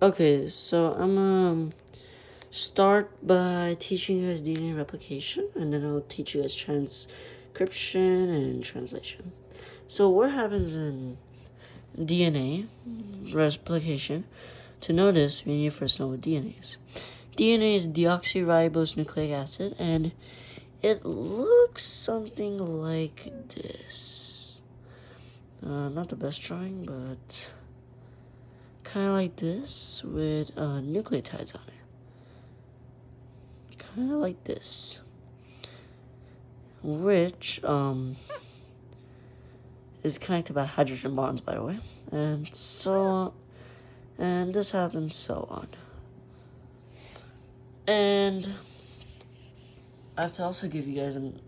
Okay, so I'm start by teaching you guys DNA replication, and then I'll teach you guys transcription and translation. So what happens in DNA replication? To know this, we need to first know what DNA is. DNA is deoxyribose nucleic acid, and it looks something like this. Not the best drawing, but kind of like this with nucleotides on it. Kind of like this, which is connected by hydrogen bonds, by the way, and this happens so on. And I have to also give you guys an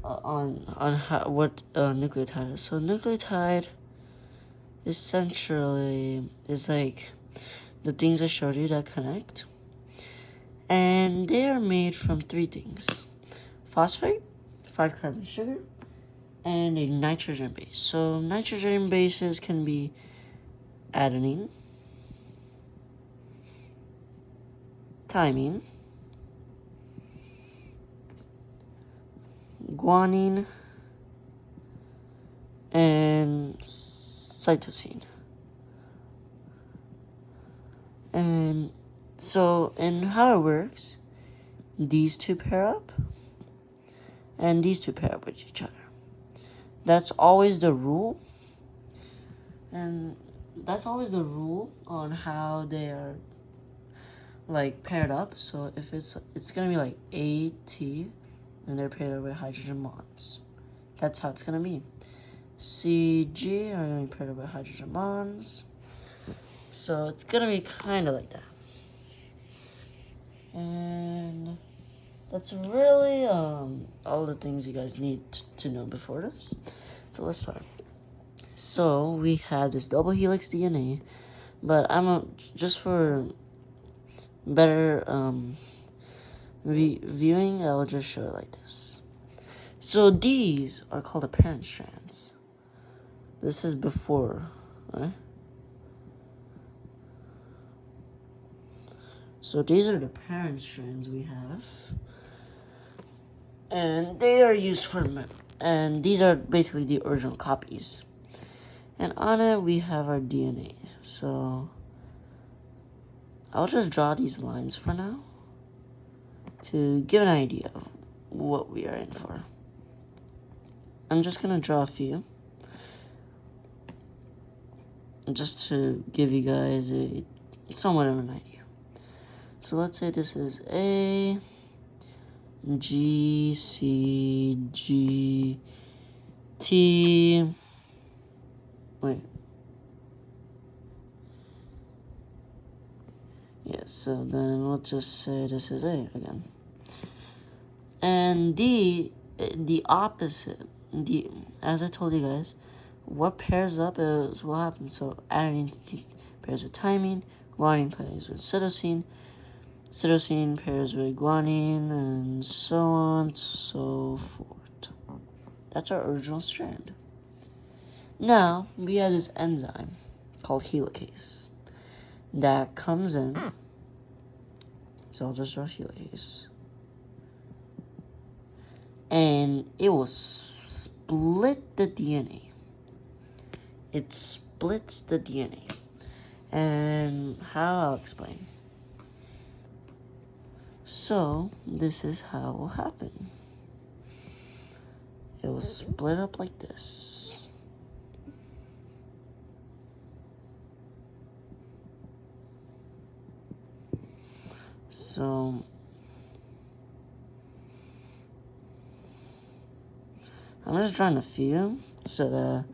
on what nucleotide is. So nucleotide essentially is like the things I showed you that connect, and they are made from three things: phosphate, 5-carbon sugar, and a nitrogen base. So nitrogen bases can be adenine, thymine, guanine, and cytosine. And so, and how it works, these two pair up, and these two pair up with each other. That's always the rule, and that's always the rule on how they are like paired up. So if it's gonna be like AT, and they're paired up with hydrogen bonds. That's how it's gonna be. CG are gonna be paired up with hydrogen bonds. So it's gonna be kind of like that. And that's really all the things you guys need to know before this. So let's start. So we have this double helix DNA, but just for better viewing, I will just show it like this. So these are called the parent strands. This is before, right? So these are the parent strands we have, and they are used for and these are basically the original copies. And on it we have our DNA. So I'll just draw these lines for now to give an idea of what we are in for. I'm just gonna draw a few just to give you guys a somewhat of an idea. So let's say this is A, G, C, G, T, wait. Yeah, so then let's just say this is A again. And the opposite, as I told you guys, what pairs up is what happens. So adenine pairs with thymine, guanine pairs with cytosine, cytosine pairs with guanine, and so on, so forth. That's our original strand. Now, we have this enzyme called helicase that comes in. So I'll just draw helicase. And it will split the DNA. It splits the DNA. And how I'll explain. So, this is how it will happen. It will split up like this. So, I'm just drawing a few so that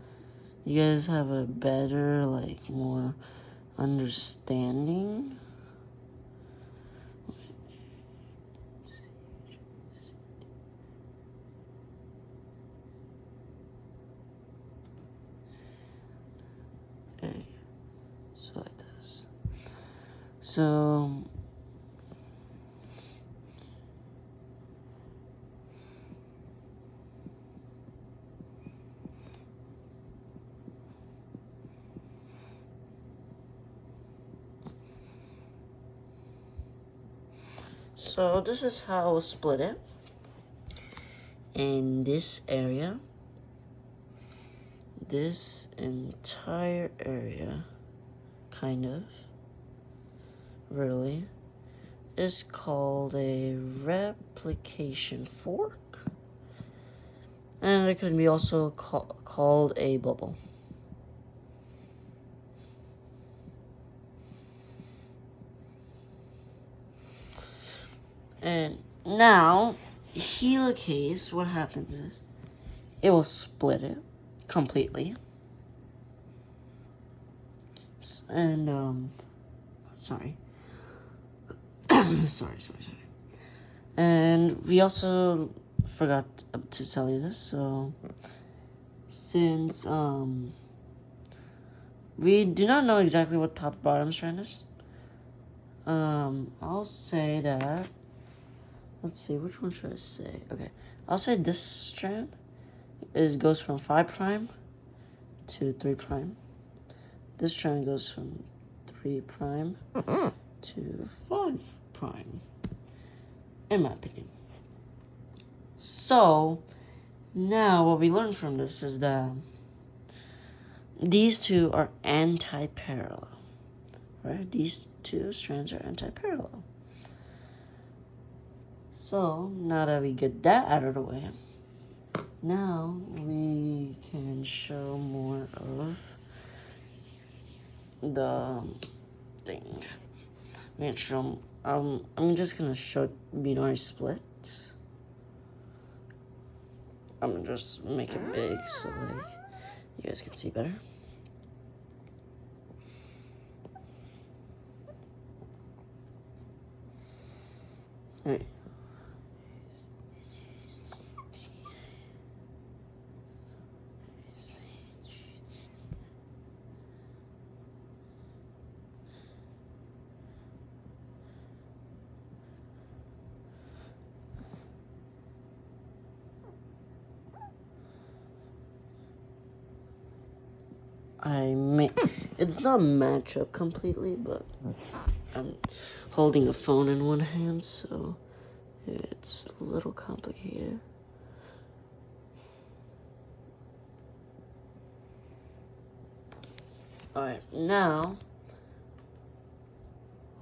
you guys have a better, like, more understanding. Okay, so like this. So, So this is how we'll split it. In this area, this entire area, kind of, really, is called a replication fork. And it can be also called a bubble. And now, helicase, what happens is, it will split it completely. And, sorry. sorry. And we also forgot to tell you this, so since we do not know exactly what top bottom strand is, I'll say that, let's see, which one should I say? Okay, I'll say this strand goes from 5 prime to 3 prime. This strand goes from 3 prime to 5 prime, in my opinion. So, now what we learned from this is that these two are anti-parallel, right? These two strands are anti-parallel. So, now that we get that out of the way, now we can show more of the thing. I'm just gonna show binary split. I'm gonna just make it big so like you guys can see better. Alright. It's not match up completely, but I'm holding a phone in one hand, so it's a little complicated. Alright, now,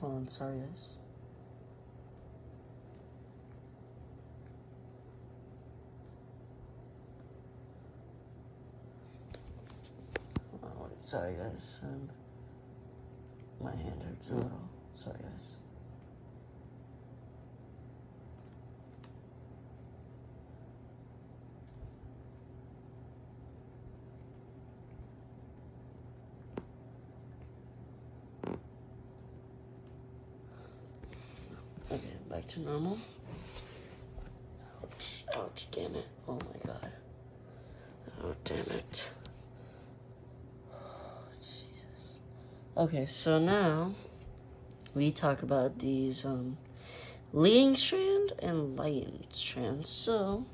hold on, sorry guys. Sorry guys, my hand hurts a little. Sorry guys. Okay, back to normal. Ouch, damn it. Oh my god. Oh, damn it. Okay, so now we talk about these leading strand and lagging strand. So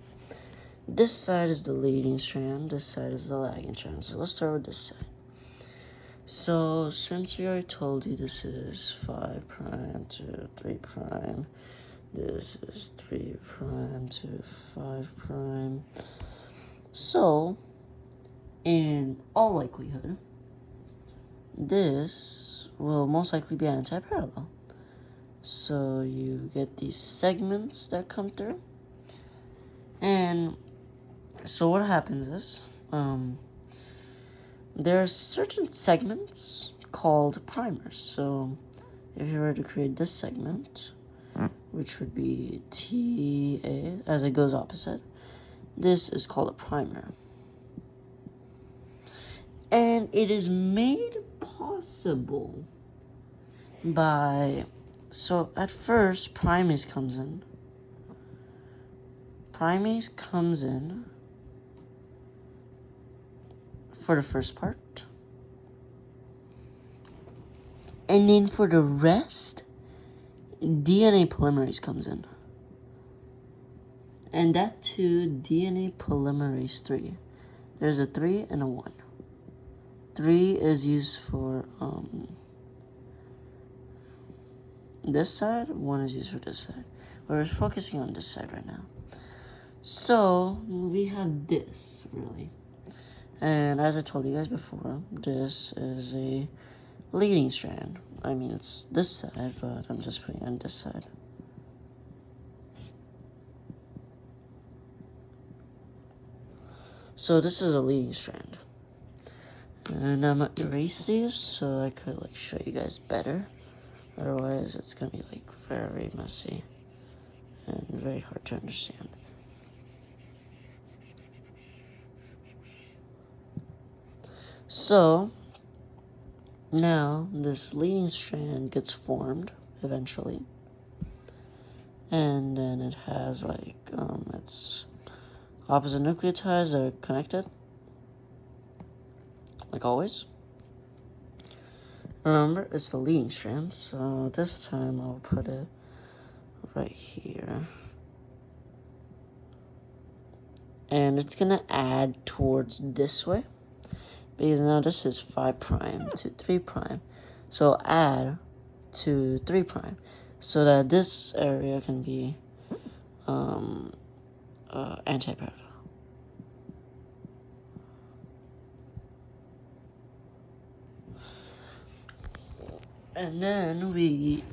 this side is the leading strand, this side is the lagging strand. So let's start with this side. So since we already told you this is 5 prime to 3 prime, this is 3 prime to 5 prime. So in all likelihood, this will most likely be anti-parallel. So you get these segments that come through. And so what happens is, there are certain segments called primers. So if you were to create this segment, which would be TA, as it goes opposite, this is called a primer. And it is made possible by, so at first primase comes in. Primase comes in for the first part. And then for the rest, DNA polymerase comes in. And that too, DNA polymerase 3. There's a 3 and a 1. 3 is used for this side, 1 is used for this side. We're focusing on this side right now. So we have this really. And as I told you guys before, this is a leading strand. I mean, it's this side, but I'm just putting it on this side. So this is a leading strand. And I'm gonna erase these so I could like show you guys better. Otherwise, it's gonna be like very messy and very hard to understand. So now this leading strand gets formed eventually, and then it has like its opposite nucleotides that are connected, like always. Remember, it's the leading strand, so this time I'll put it right here. And it's gonna add towards this way, because now this is 5' to 3'. So add to 3', so that this area can be antiparallel. And then we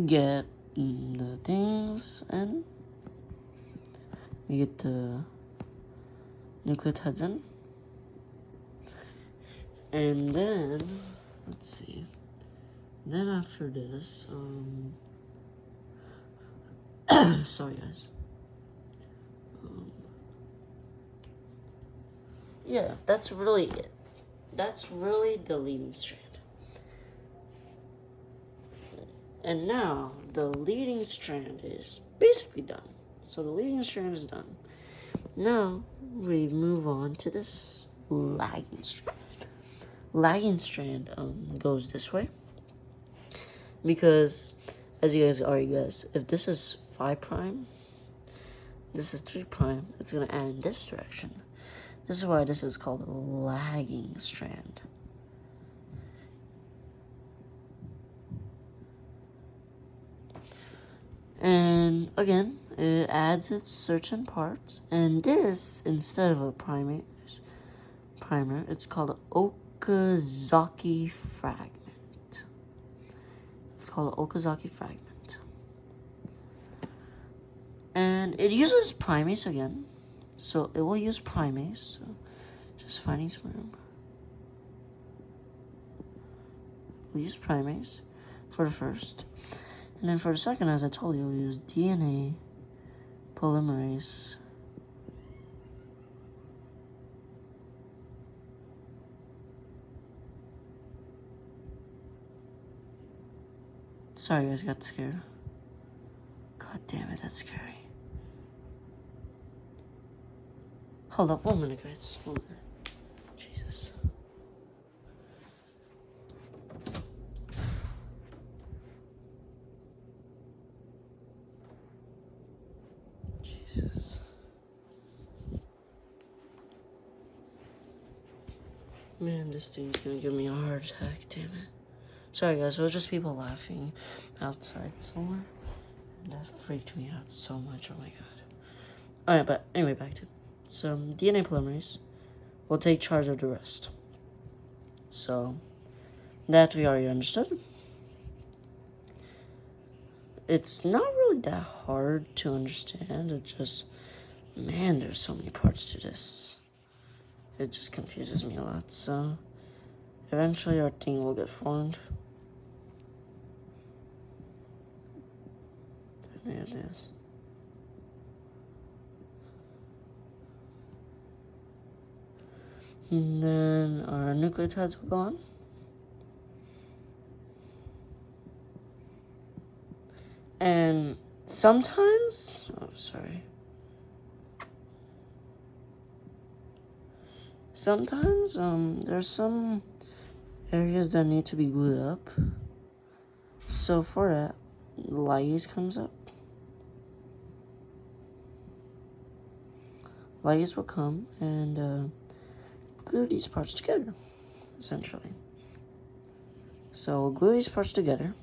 get the things, and we get the nucleotides in. And then, let's see. Then after this, sorry guys. Yeah, that's really it. That's really the leading strand. And now, the leading strand is basically done. So the leading strand is done. Now, we move on to this lagging strand. Lagging strand goes this way. Because, as you guys already guessed, if this is 5', this is 3', it's going to add in this direction. This is why this is called a lagging strand. And again, it adds its certain parts. And this, instead of a primer, it's called an Okazaki fragment. It's called an Okazaki fragment. And it uses primase again. So it will use primase. So just finding some room. We'll use primase for the first. And then for the second, as I told you, we'll use DNA polymerase. Sorry guys, got scared. God damn it, that's scary. Hold up, 1 minute guys, 1 minute. Jesus. Jesus. Man, this thing's gonna give me a heart attack, damn it. Sorry guys, it was just people laughing outside somewhere. That freaked me out so much, oh my god. Alright, but anyway, back to it. So, DNA polymerase will take charge of the rest. So, that we already understood. It's not really that hard to understand. It just, man, there's so many parts to this. It just confuses me a lot. So, eventually our thing will get formed. There it is. And then our nucleotides will go on. And sometimes, sometimes there's some areas that need to be glued up. So for that, ligase comes up. Ligase will come and glue these parts together, essentially. So we'll glue these parts together.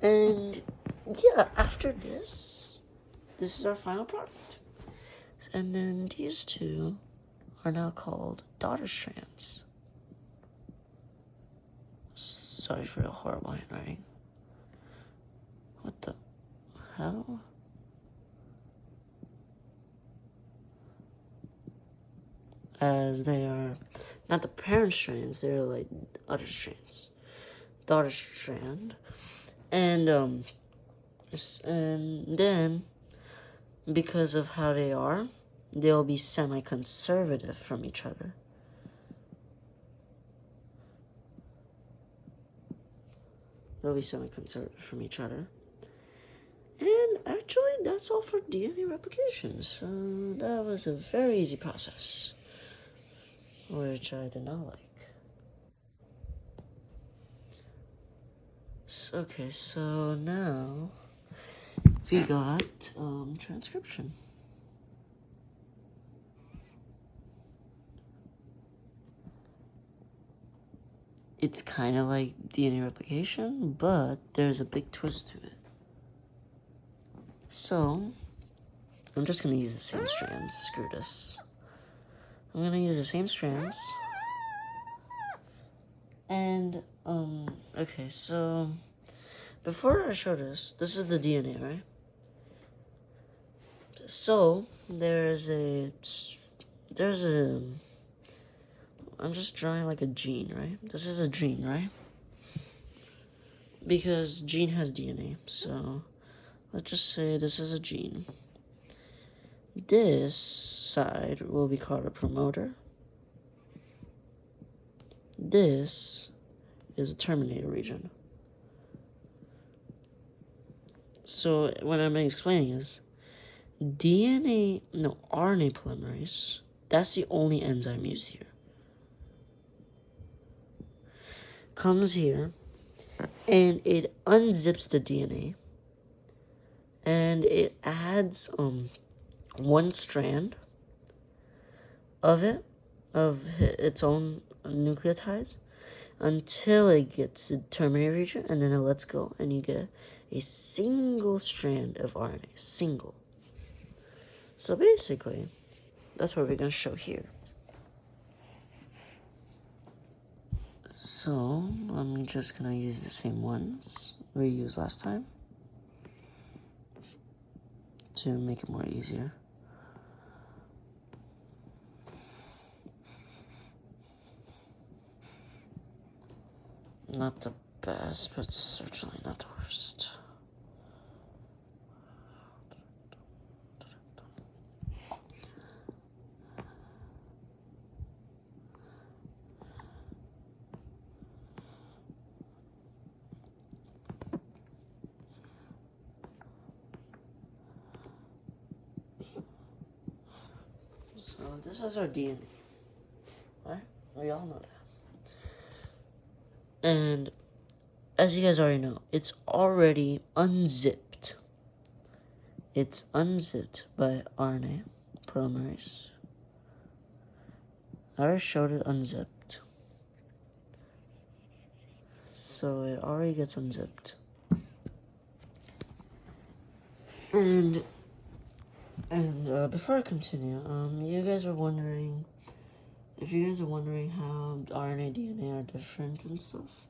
And yeah, after this is our final product. And then these two are now called daughter strands. Sorry for the horrible handwriting. What the hell? As they are not the parent strands, they're like other strands. Daughter strand. And then because of how they are, they'll be semi-conservative from each other. They'll be semi-conservative from each other. And actually, that's all for DNA replications. So that was a very easy process, which I did not like. Okay, so now we got transcription. It's kind of like DNA replication, but there's a big twist to it. So, I'm just going to use the same strands. Screw this. I'm going to use the same strands. And, okay, so before I show this is the DNA, right? So, I'm just drawing like a gene, right? This is a gene, right? Because gene has DNA, so let's just say this is a gene. This side will be called a promoter. This is a terminator region. So what I'm explaining is RNA polymerase, that's the only enzyme used here. Comes here and it unzips the DNA and it adds one strand of its own nucleotides until it gets to the terminator region, and then it lets go and you get a single strand of RNA. Single. So basically, that's what we're going to show here. So, I'm just going to use the same ones we used last time to make it more easier. Not the best, but certainly not the worst. So this is our DNA, right? We all know that. And as you guys already know, it's already unzipped. It's unzipped by RNA polymerase. I already showed it unzipped. So it already gets unzipped. And before I continue, you guys are wondering, if you guys are wondering how RNA, DNA are different and stuff.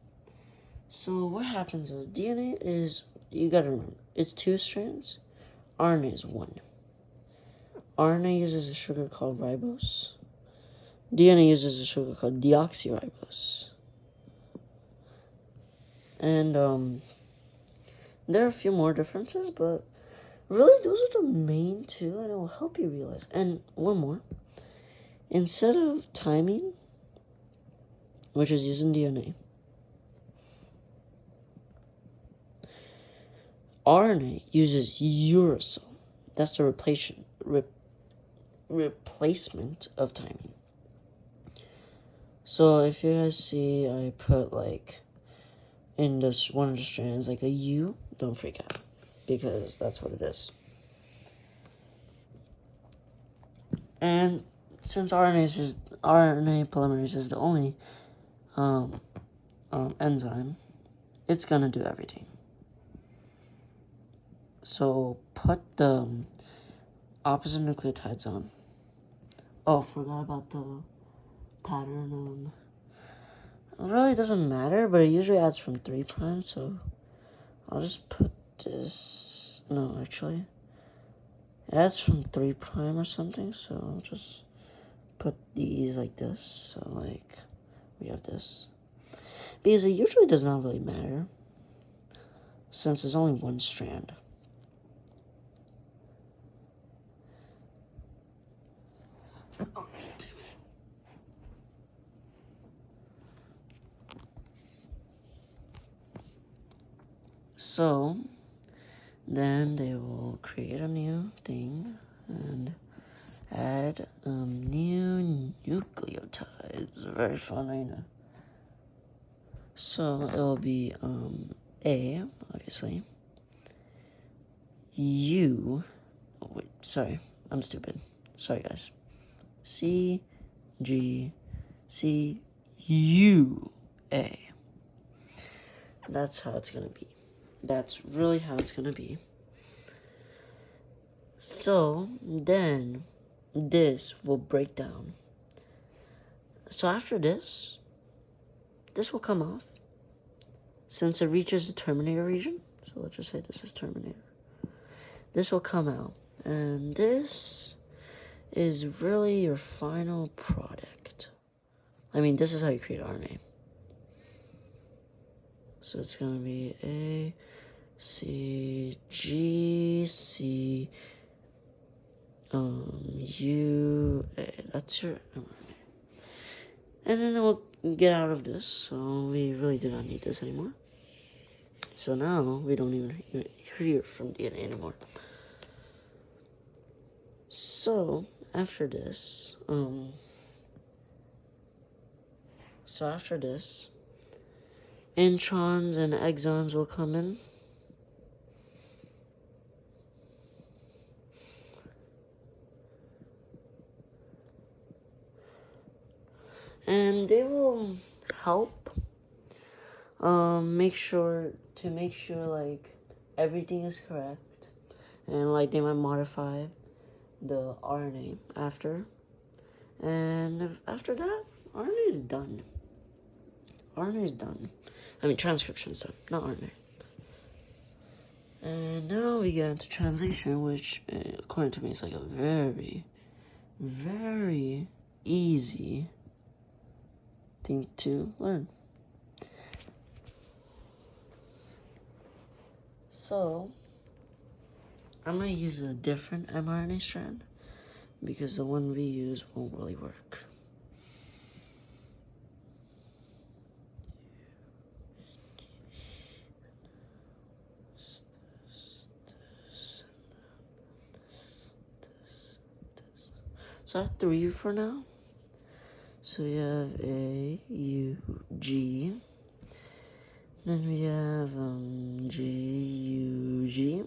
So what happens is DNA is, you gotta remember, it's 2 strands. RNA is 1. RNA uses a sugar called ribose. DNA uses a sugar called deoxyribose. And there are a few more differences, but really those are the main 2, and it will help you realize. And one more. Instead of timing, which is using DNA, RNA uses uracil. That's the replacement of timing. So if you guys see I put like in this one of the strands like a U, don't freak out, because that's what it is. And since RNA polymerase is the only enzyme, it's gonna do everything. So put the opposite nucleotides on. Oh, forgot about the pattern. It really doesn't matter, but it usually adds from 3', so I'll just put this. No, actually, it adds from 3' or something, so I'll just put these like this. So, like, we have this. Because it usually does not really matter, since there's only one strand. So, then they will create a new thing and add new nucleotides. Very funny. So it'll be A, obviously. U. Oh, wait, sorry, I'm stupid. Sorry, guys. C, G, C, U, A. That's how it's gonna be. That's really how it's gonna be. So then this will break down. So after this will come off since it reaches the terminator region. So let's just say this is terminator. This will come out, and this is really your final product. I mean, this is how you create RNA. So it's gonna be A, C, G, C, U, A. That's your mRNA. And then it will get out of this, so we really do not need this anymore. So now we don't even hear from DNA anymore. So after this, introns and exons will come in. And they will help make sure like everything is correct, and like they might modify the RNA after, and after that RNA is done. RNA is done. I mean, transcription is done, not RNA. And now we get into translation, which according to me is like a very, very easy thing to learn. So I'm gonna use a different mRNA strand because the one we use won't really work. So I have 3 for now. So we have A, U, G. Then we have G, U, G.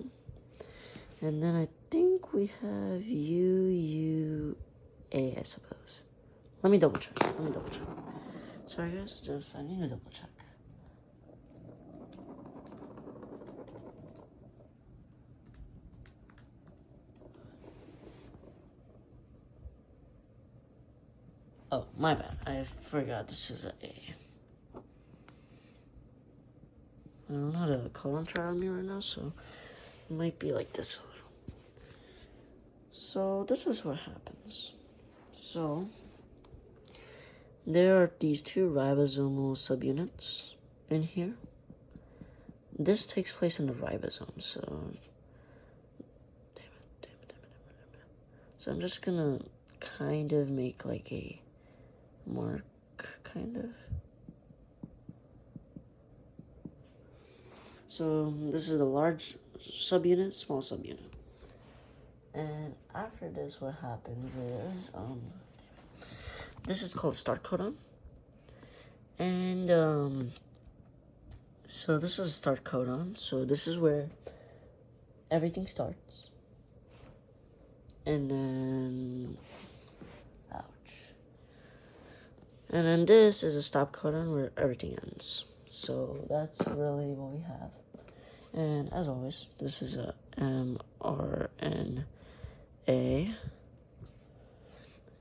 And then I think we have U, U, A, I suppose. Let me double check. Sorry guys, I need to double check. Oh, my bad. I forgot this is a A. I don't have a colon chart on me right now, so it might be like this a little. So this is what happens. So there are these 2 ribosomal subunits in here. This takes place in the ribosome, so So I'm just gonna kind of make like a mark, kind of. So this is the large subunit, small subunit. And after this, what happens is, this is called start codon. And, so this is start codon. So this is where everything starts. And then, ouch. And then this is a stop codon where everything ends. So that's really what we have. And as always, this is a mRNA.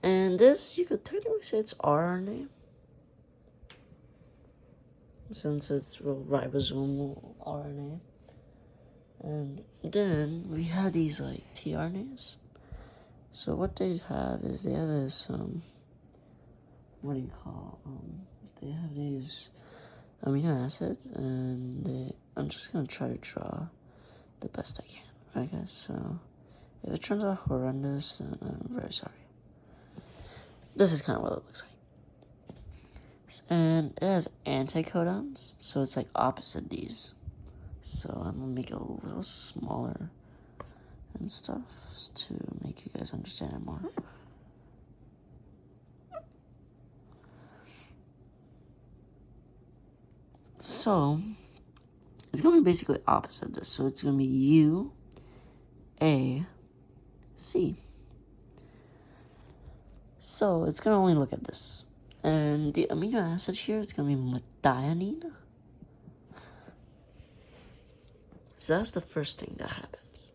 And this, you could technically say it's RNA, since it's ribosomal RNA. And then we have these like tRNAs. So what they have is they have this what do you call they have these amino acids, and I'm just gonna try to draw the best I can, right guys? So if it turns out horrendous, then I'm very sorry. This is kind of what it looks like. And it has anticodons, so it's like opposite these. So I'm gonna make it a little smaller and stuff to make you guys understand it more. So it's gonna be basically opposite this. So it's gonna be U, A, C. So it's gonna only look at this. And the amino acid here is gonna be methionine. So that's the first thing that happens.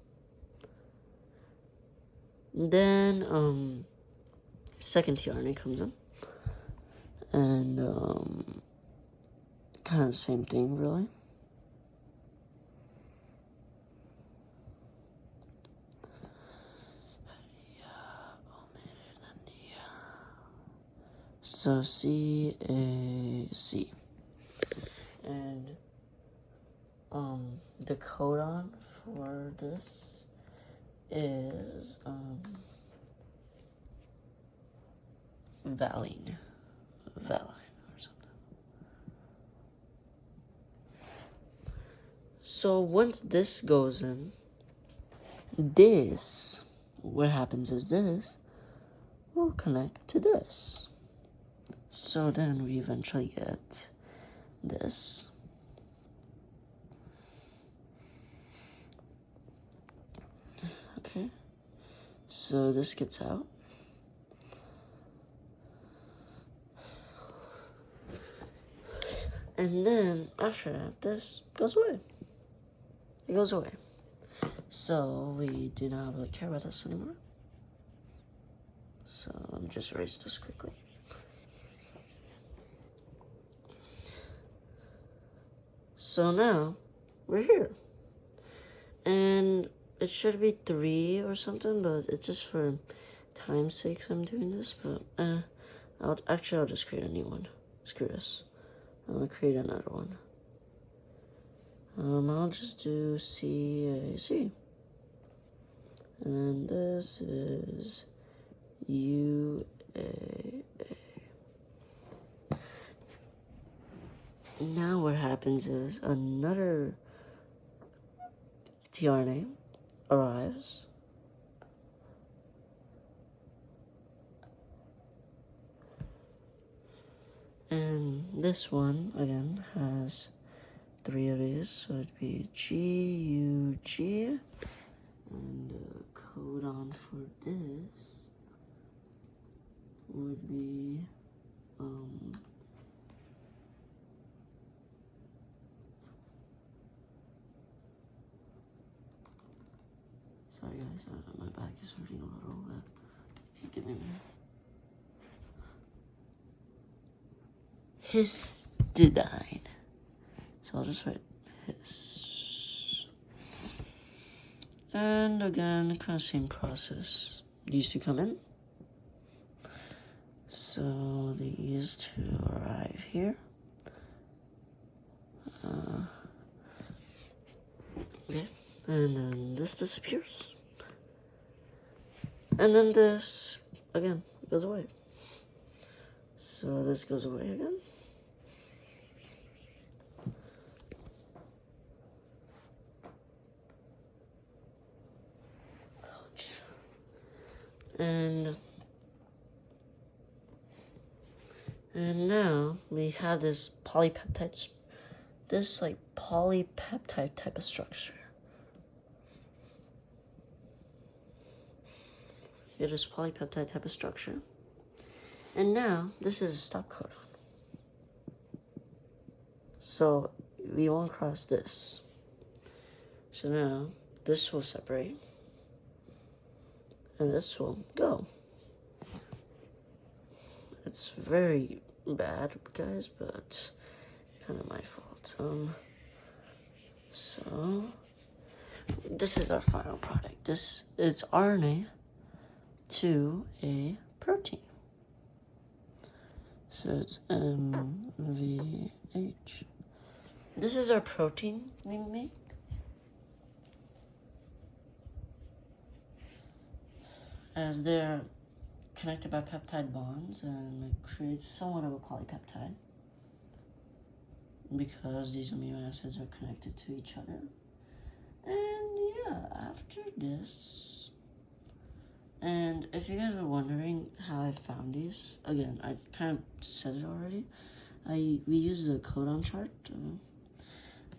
Then second tRNA comes in. And kind of the same thing really. So CAC. And the codon for this is valine or something. So once this goes in, this, what happens is this will connect to this. So then we eventually get this. Okay, so this gets out. And then after that, this goes away. It goes away. So we do not really care about this anymore. So let me just erase this quickly. So now we're here. And it should be 3 or something, but it's just for time's sake I'm doing this. But I'll just create a new one. Screw this. I'm gonna create another one. I'll just do CAC. And then this is UAA. Now what happens is another tRNA arrives. And this one, again, has 3 of these, so it'd be GUG. And the codon for this would be, sorry guys, my back is hurting a little bit. Give me a minute. Histidine. So I'll just write his. And again, kind of same process. These two come in. So these two arrive here. Okay, and then this disappears. And then this, again, goes away. So this goes away again. Ouch. And now we have this polypeptide, this like polypeptide type of structure. We have this polypeptide type of structure. And now this is a stop codon. So we won't cross this. So now this will separate and this will go. It's very bad, guys, but kind of my fault. So this is our final product. This is RNA to a protein. So it's MVH. This is our protein we make. As they're connected by peptide bonds, and it creates somewhat of a polypeptide because these amino acids are connected to each other. And yeah, after this, and if you guys were wondering how I found these, again, I kind of said it already. We use the codon chart,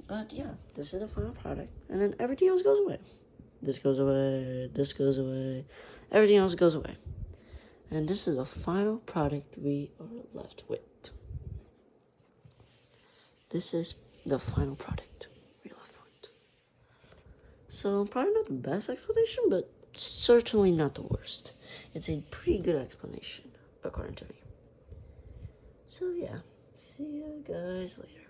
but yeah, this is the final product, and then everything else goes away. This goes away, this goes away, everything else goes away. And this is the final product we are left with. This is the final product we're left with. So probably not the best explanation, but certainly not the worst. It's a pretty good explanation, according to me. So yeah, see you guys later.